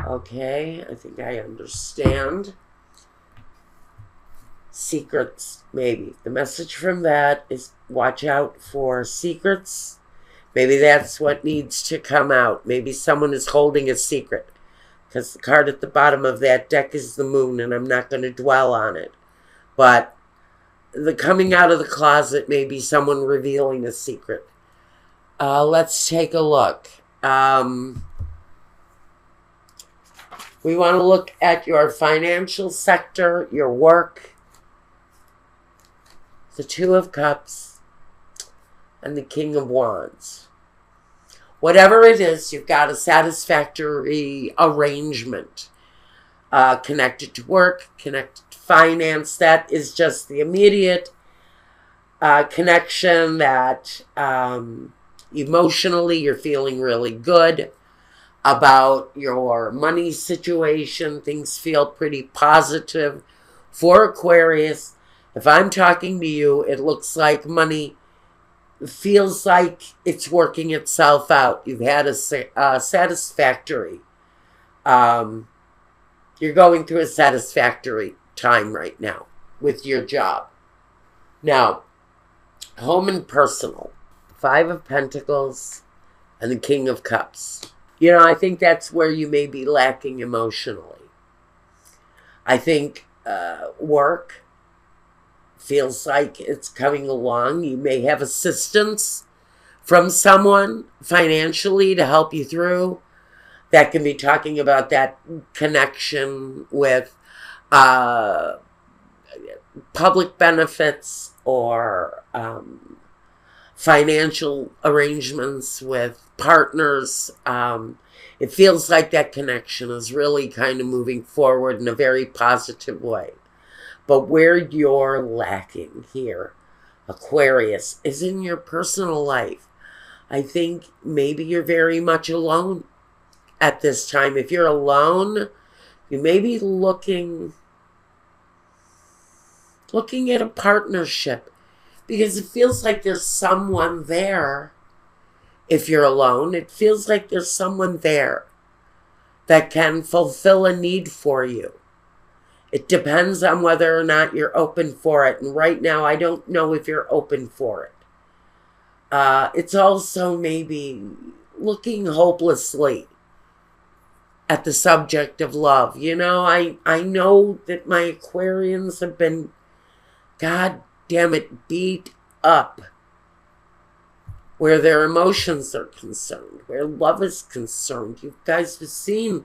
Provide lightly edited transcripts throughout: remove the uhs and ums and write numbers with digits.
Okay, I think I understand. Secrets, maybe. The message from that is watch out for secrets. Maybe that's what needs to come out. Maybe someone is holding a secret. Because the card at the bottom of that deck is the moon, and I'm not going to dwell on it. But the coming out of the closet may be someone revealing a secret. Let's take a look. We want to look at your financial sector, your work, the Two of Cups, and the King of Wands. Whatever it is, you've got a satisfactory arrangement connected to work, connected to finance. That is just the immediate connection that emotionally you're feeling really good about your money situation. Things feel pretty positive. For Aquarius, if I'm talking to you, it looks like money feels like it's working itself out. You've had a satisfactory, you're going through a satisfactory time right now with your job. Now, home and personal, Five of Pentacles and the King of Cups. You know, I think that's where you may be lacking emotionally. I think work feels like it's coming along. You may have assistance from someone financially to help you through. That can be talking about that connection with public benefits or financial arrangements with partners. It feels like that connection is really kind of moving forward in a very positive way. But where you're lacking here, Aquarius, is in your personal life. I think maybe you're very much alone at this time. If you're alone, you may be looking at a partnership, because it feels like there's someone there. If you're alone, it feels like there's someone there that can fulfill a need for you. It depends on whether or not you're open for it. And right now, I don't know if you're open for it. It's also maybe looking hopelessly at the subject of love. You know, I know that my Aquarians have been, God damn it, beat up where their emotions are concerned, where love is concerned. You guys have seen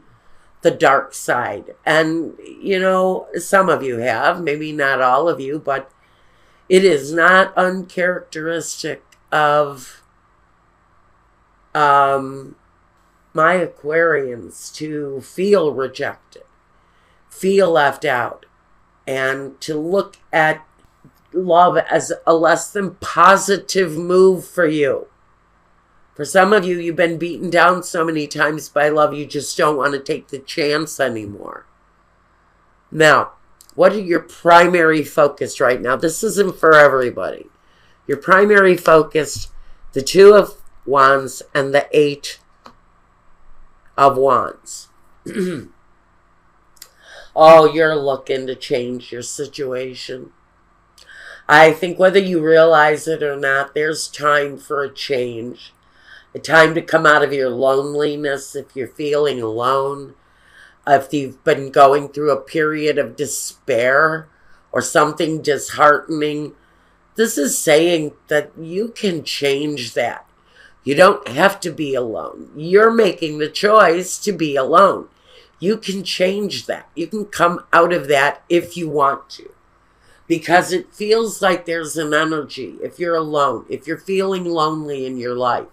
the dark side. And, you know, some of you have, maybe not all of you, but it is not uncharacteristic of my Aquarians to feel rejected, feel left out, and to look at love as a less than positive move for you. For some of you, you've been beaten down so many times by love, you just don't want to take the chance anymore. Now, what are your primary focus right now? This isn't for everybody. Your primary focus, the Two of Wands and the Eight of Wands. Oh, you're looking to change your situation. I think whether you realize it or not, there's time for a change. A time to come out of your loneliness if you're feeling alone. If you've been going through a period of despair or something disheartening, this is saying that you can change that. You don't have to be alone. You're making the choice to be alone. You can change that. You can come out of that if you want to. Because it feels like there's an energy if you're alone, if you're feeling lonely in your life.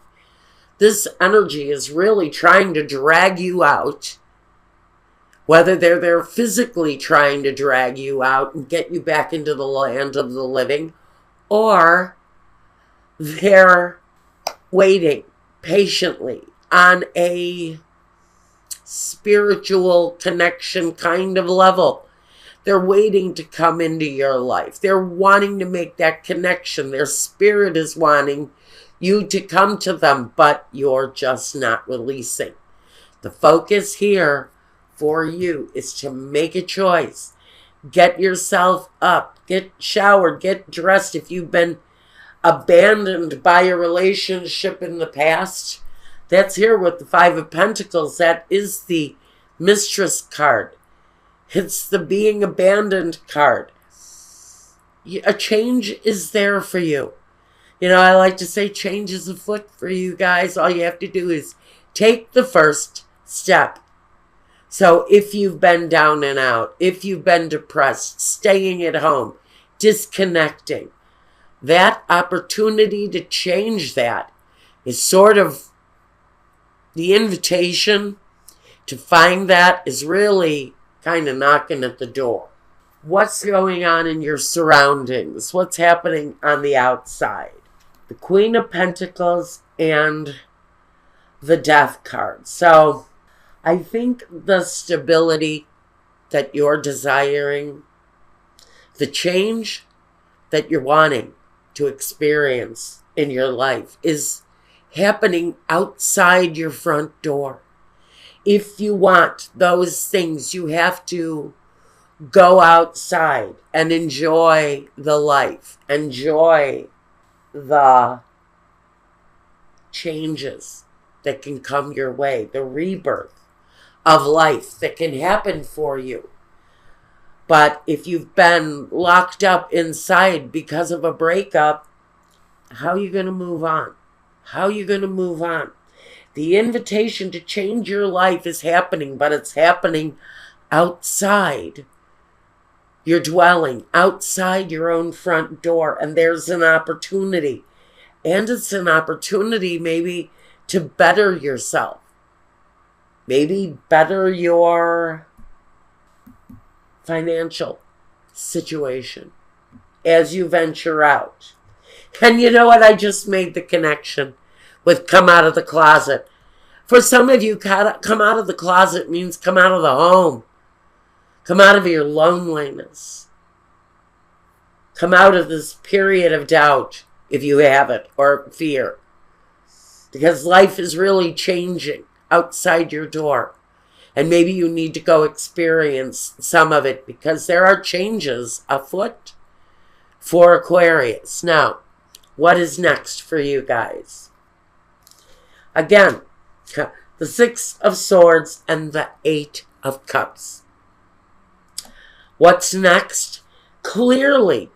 This energy is really trying to drag you out, whether they're physically trying to drag you out and get you back into the land of the living, or they're waiting patiently on a spiritual connection kind of level. They're waiting to come into your life. They're wanting to make that connection. Their spirit is wanting you to come to them, but you're just not releasing. The focus here for you is to make a choice. Get yourself up, get showered, get dressed. If you've been abandoned by a relationship in the past, that's here with the Five of Pentacles. That is the Mistress card. It's the being abandoned card. A change is there for you. You know, I like to say change is afoot for you guys. All you have to do is take the first step. So if you've been down and out, if you've been depressed, staying at home, disconnecting, that opportunity to change that is sort of the invitation to find that is really kind of knocking at the door. What's going on in your surroundings? What's happening on the outside? The Queen of Pentacles and the Death card. So I think the stability that you're desiring, the change that you're wanting to experience in your life is happening outside your front door. If you want those things, you have to go outside and enjoy the life, enjoy the changes that can come your way, the rebirth of life that can happen for you. But if you've been locked up inside because of a breakup, how are you going to move on? How are you going to move on? The invitation to change your life is happening, but it's happening outside your dwelling, outside your own front door. And there's an opportunity. And it's an opportunity maybe to better yourself. Maybe better your financial situation as you venture out. And you know what? I just made the connection with come out of the closet. For some of you, come out of the closet means come out of the home. Come out of your loneliness. Come out of this period of doubt, if you have it, or fear. Because life is really changing outside your door. And maybe you need to go experience some of it because there are changes afoot for Aquarius. Now, what is next for you guys? Again, the Six of Swords and the Eight of Cups. What's next? Clearly,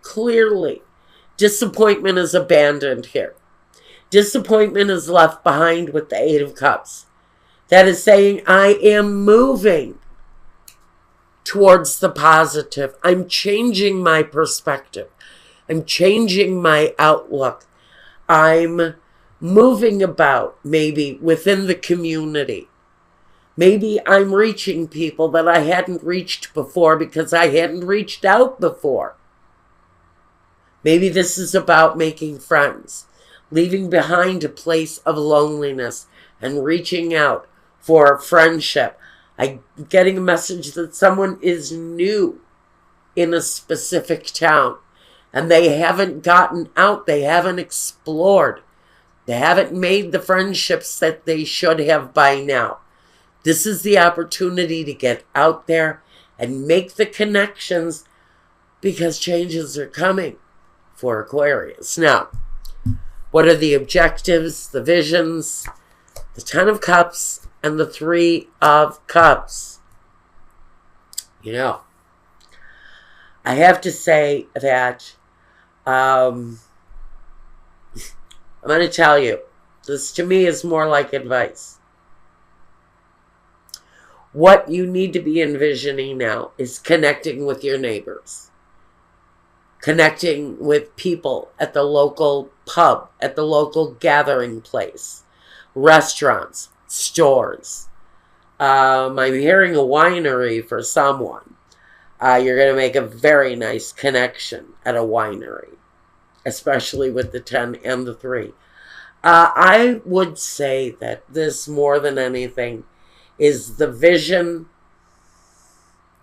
disappointment is abandoned here. Disappointment is left behind with the Eight of Cups. That is saying, I am moving towards the positive. I'm changing my perspective. I'm changing my outlook. I'm moving about maybe within the community. Maybe I'm reaching people that I hadn't reached before because I hadn't reached out before. Maybe this is about making friends, leaving behind a place of loneliness and reaching out for friendship. I'm getting a message that someone is new in a specific town and they haven't gotten out. They haven't explored. They haven't made the friendships that they should have by now. This is the opportunity to get out there and make the connections because changes are coming for Aquarius. Now, what are the objectives, the visions, the Ten of Cups, and the Three of Cups? You know, I have to say that I'm going to tell you, this to me is more like advice. What you need to be envisioning now is connecting with your neighbors. Connecting with people at the local pub, at the local gathering place, restaurants, stores. I'm hearing a winery for someone. You're going to make a very nice connection at a winery, especially with the 10 and the 3. I would say that this, more than anything, is the vision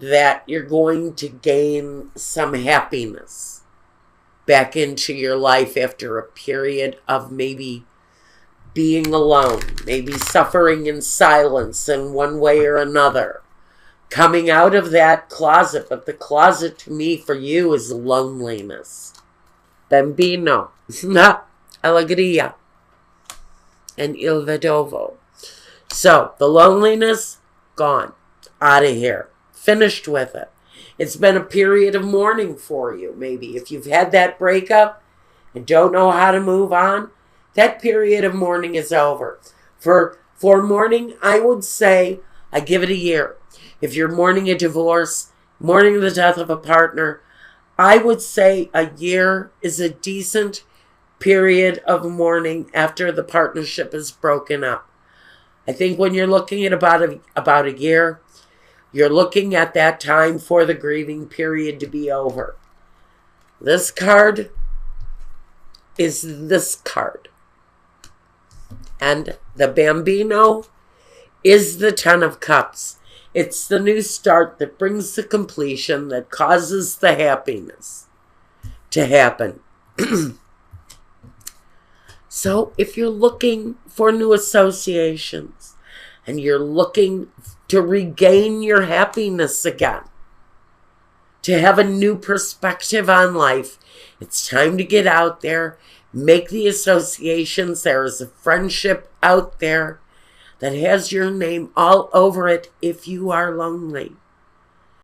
that you're going to gain some happiness back into your life after a period of maybe being alone, maybe suffering in silence in one way or another, coming out of that closet. But the closet to me for you is loneliness. Bambino. Alegria. And il vedovo. So, the loneliness, gone. Out of here. Finished with it. It's been a period of mourning for you, maybe. If you've had that breakup and don't know how to move on, that period of mourning is over. For mourning, I would say I give it a year. If you're mourning a divorce, mourning the death of a partner, I would say a year is a decent period of mourning after the partnership is broken up. I think when you're looking at about a year, you're looking at that time for the grieving period to be over. This card is this card. And the Bambino is the Ten of Cups. It's the new start that brings the completion, that causes the happiness to happen. So if you're looking for new associations and you're looking to regain your happiness again, to have a new perspective on life, it's time to get out there, make the associations. There is a friendship out there that has your name all over it if you are lonely.